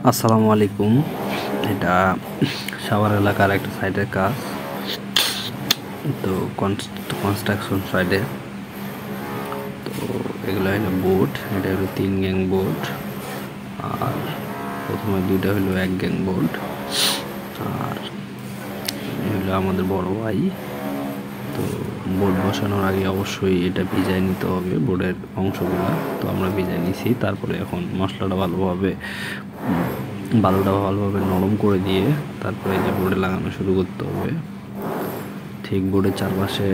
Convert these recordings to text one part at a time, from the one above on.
আসসালামু আলাইকুম। এটা সাভার এলাকার একটা সাইডের কাজ। তো কনস্ট্রাকশন সাইডে তো এগুলো হলো বোর্ড। এটা হলো 3 গ্যাং বোর্ড, আর প্রথমে 2টা হলো 1 গ্যাং বোর্ড। আর এগুলো আমাদের বড় ভাই। তো বোর্ড বসানোর আগে অবশ্যই এটা ভিজায় নিতে হবে, বোর্ডের অংশগুলো। তো আমরা ভিজায় নিছি। তারপরে এখন মশলাটা বালুটা ভালোভাবে নরম করে দিয়ে তারপরে এই যে বোর্ডে লাগানো শুরু করতে হবে। ঠিক বোর্ডের চারপাশে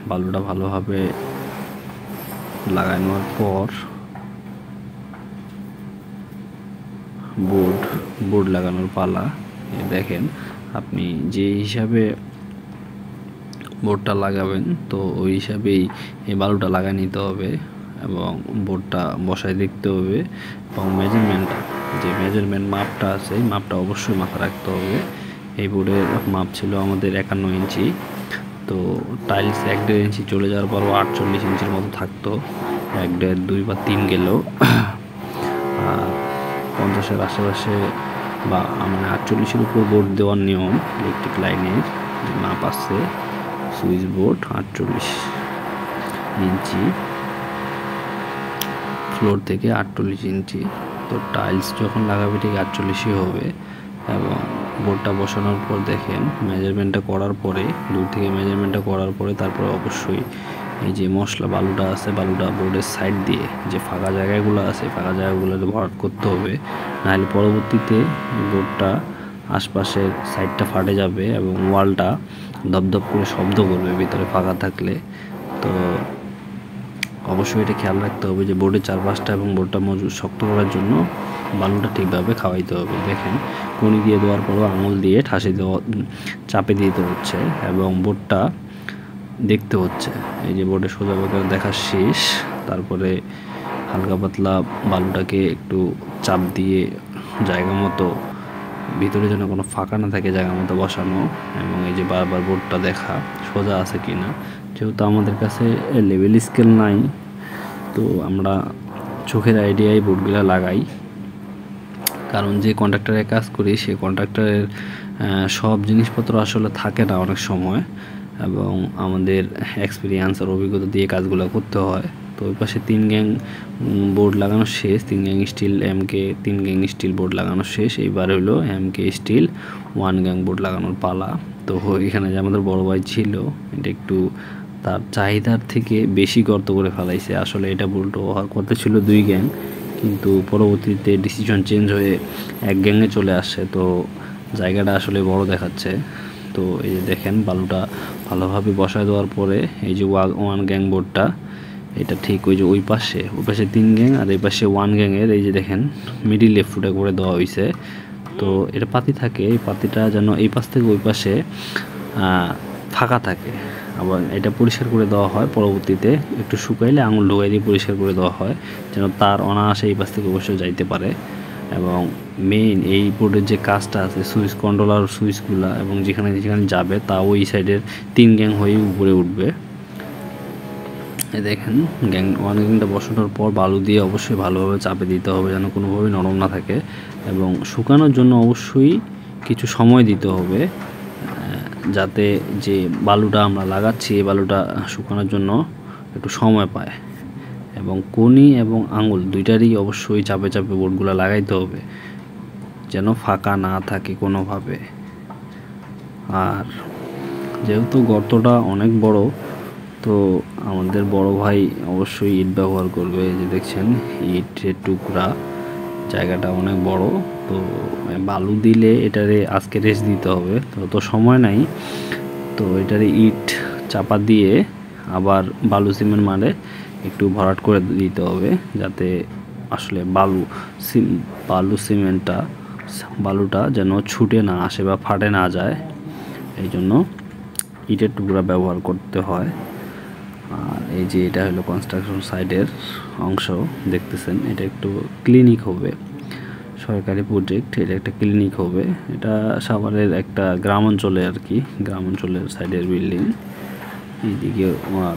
বালুটা ভালোভাবে লাগানোর পর বোর্ড লাগানোর পালা। দেখেন আপনি যে হিসাবে বোর্ডটা লাগাবেন, তো ওই হিসাবেই এই বালুটা লাগাই নিতে হবে এবং বোর্ডটা বসায় দেখতে হবে। এবং মেজারমেন্ট মাপটা আছে, এই মাপটা অবশ্যই মাথায় রাখতে হবে। এই বোর্ডের মাপ ছিল আমাদের 51 ইঞ্চি। তো টাইলস 1-1.5 ইঞ্চি চলে যাওয়ার পরও 48 ইঞ্চির মতো থাকতো। 1, 1.5, 2 বা 3 গেলেও। আর 50-এর আশেপাশে বা মানে 48-এর উপর বোর্ড দেওয়ার নিয়ম। ইলেকট্রিক লাইনের যে মাপ আছে, সুইচ বোর্ড 48 ইঞ্চি, ফ্লোর থেকে 48 ইঞ্চি। তো টাইলস যখন লাগাবে ঠিক 48ই হবে। এবং বোর্ডটা বসানোর পর দেখেন মেজারমেন্টটা করার পরে, দূর থেকে মেজারমেন্টটা করার পরে তারপরে অবশ্যই এই যে বালুটা আছে, বালুটা বোর্ডের সাইড দিয়ে যে ফাঁকা জায়গাগুলো আছে, ফাঁকা জায়গাগুলোতে ভরাট করতে হবে। নাহলে পরবর্তীতে বোর্ডটা আশপাশের সাইডটা ফাটে যাবে এবং ওয়ালটা দপদপ করে শব্দ করবে ভিতরে ফাঁকা থাকলে। তো অবশ্যই এটা খেয়াল রাখতে হবে যে বোর্ডের চারপাশটা এবং বোর্ডটা মজবুত শক্ত করার জন্য বালুটা ঠিকভাবে খাওয়াইতে হবে। দেখেন কণি দিয়ে দেওয়ার পরও আঙুল দিয়ে চাপে দিতে হচ্ছে এবং বোর্ডটা দেখতে হচ্ছে। এই যে বোর্ডে সোজা করে দেখা শেষ, তারপরে হালকা পাতলা বালুটাকে একটু চাপ দিয়ে জায়গা মতো, ভিতরে যেন কোনো ফাঁকা না থাকে, জায়গা মতো বসানো। এবং এই যে বারবার বোর্ডটা দেখা সোজা আছে কিনা। যেহেতু আমাদের কাছে লেভেল স্কেল নাই, তো আমরা চোখের আইডিয়ায় বোর্ডগুলো লাগাই। কারণ যে কন্ট্রাক্টরে কাজ করি সেই কন্ট্রাক্টরের সব জিনিসপত্র আসলে থাকে না অনেক সময়, এবং আমাদের এক্সপিরিয়েন্স আর অভিজ্ঞতা দিয়ে কাজগুলো করতে হয়। তো ওই পাশে 3 গ্যাং বোর্ড লাগানো শেষ, 3 গ্যাং স্টিল এমকে 3 গ্যাং স্টিল বোর্ড লাগানো শেষ। এইবার হলো এমকে স্টিল 1 গ্যাং বোর্ড লাগানোর পালা। তো এখানে যে আমাদের বড় ভাই ছিল, এটা একটু তার চাহিদার থেকে বেশি গর্ত করে ফেলাইছে। আসলে এটা বোল্ট হওয়ার কথা ছিল 2 গ্যাং, কিন্তু পরবর্তীতে ডিসিশন চেঞ্জ হয়ে 1 গ্যাংয়ে চলে আসছে। তো জায়গাটা আসলে বড় দেখাচ্ছে। তো এই যে দেখেন বালুটা ভালোভাবে বসায় দেওয়ার পরে এই যে 1 গ্যাং বোর্ডটা, এটা ঠিক ওই পাশে 3 গ্যাং আর এই পাশে 1 গ্যাংয়ের এই যে দেখেন মিডিলে ফুটে করে দেওয়া হয়েছে। তো এটা পাতি থাকে, এই পাতিটা যেন এই পাশ থেকে ওই পাশে ফাঁকা থাকে। আবার এটা পরিষ্কার করে দেওয়া হয় পরবর্তীতে, একটু শুকাইলে আঙুল ঢোকাই দিয়ে পরিষ্কার করে দেওয়া হয়, যেন তার অনায়াসে এই পাশ থেকে অবশ্যই যাইতে পারে। এবং মেইন এই বোর্ডের যে কাজটা আছে, সুইচ কন্ট্রোলার সুইচগুলা এবং যেখানে যেখানে যাবে তা ওই সাইডের 3 গ্যাং হয়ে উপরে উঠবে। দেখেন 1 গ্যাংটা বসানোর পর বালু দিয়ে অবশ্যই ভালোভাবে চাপে দিতে হবে যেন কোনোভাবে নরম না থাকে। এবং শুকানোর জন্য অবশ্যই কিছু সময় দিতে হবে, যাতে যে বালুটা আমরা লাগাচ্ছি এই বালুটা শুকানোর জন্য একটু সময় পায়। এবং কণি এবং আঙুল দুইটারই অবশ্যই চাপে চাপে বোর্ডগুলো লাগাইতে হবে যেন ফাঁকা না থাকে কোনোভাবে। আর যেহেতু গর্তটা অনেক বড়, তো আমাদের বড় ভাই অবশ্যই ইট ব্যবহার করবে। এই যে দেখছেন ইটের টুকরা, জায়গাটা অনেক বড়। তো বালু দিলে এটারে আজকে রেস্ট দিতে হবে, তো সময় নাই। তো এটারে ইট চাপা দিয়ে আবার বালু সিমেন্ট মারে একটু ভরাট করে দিতে হবে, যাতে আসলে বালুটা যেন ছুটে না আসে বা ফাটে না যায়। এই জন্য ইটের টুকরা ব্যবহার করতে হয়। আর এই যে এটা হলো কনস্ট্রাকশন সাইডের অংশ দেখতেছেন, এটা একটু ক্লিনিক হবে, সরকারি প্রজেক্ট। এটা একটা ক্লিনিক হবে। এটা সাভারের একটা গ্রাম অঞ্চলে আর কি, গ্রাম অঞ্চলের সাইডের বিল্ডিং। এইদিকে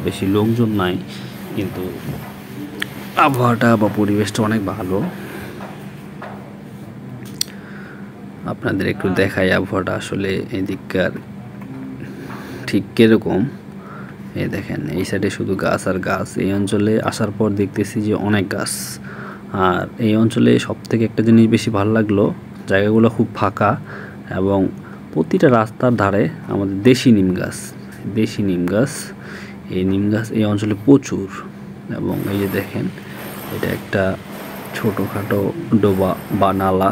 বেশি লোকজন নাই, কিন্তু আবহাওয়াটা বা পরিবেশটা অনেক ভালো। আপনাদের একটু দেখাই আবহাওয়াটা আসলে এদিককার ঠিক কিরকম। এই দেখেন এই সাইডে শুধু গাছ আর গাছ। এই অঞ্চলে আসার পর দেখতেছি যে অনেক গাছ। আর এই অঞ্চলে সবথেকে একটা জিনিস বেশি ভালো লাগলো, জায়গাগুলো খুব ফাঁকা এবং প্রতিটা রাস্তার ধারে আমাদের দেশি নিম গাছ। এই নিম গাছ এই অঞ্চলে প্রচুর। এবং এই যে দেখেন এটা একটা ছোটোখাটো ডোবা বা নালা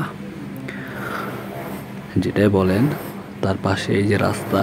যেটাই বলেন, তার পাশে এই যে রাস্তা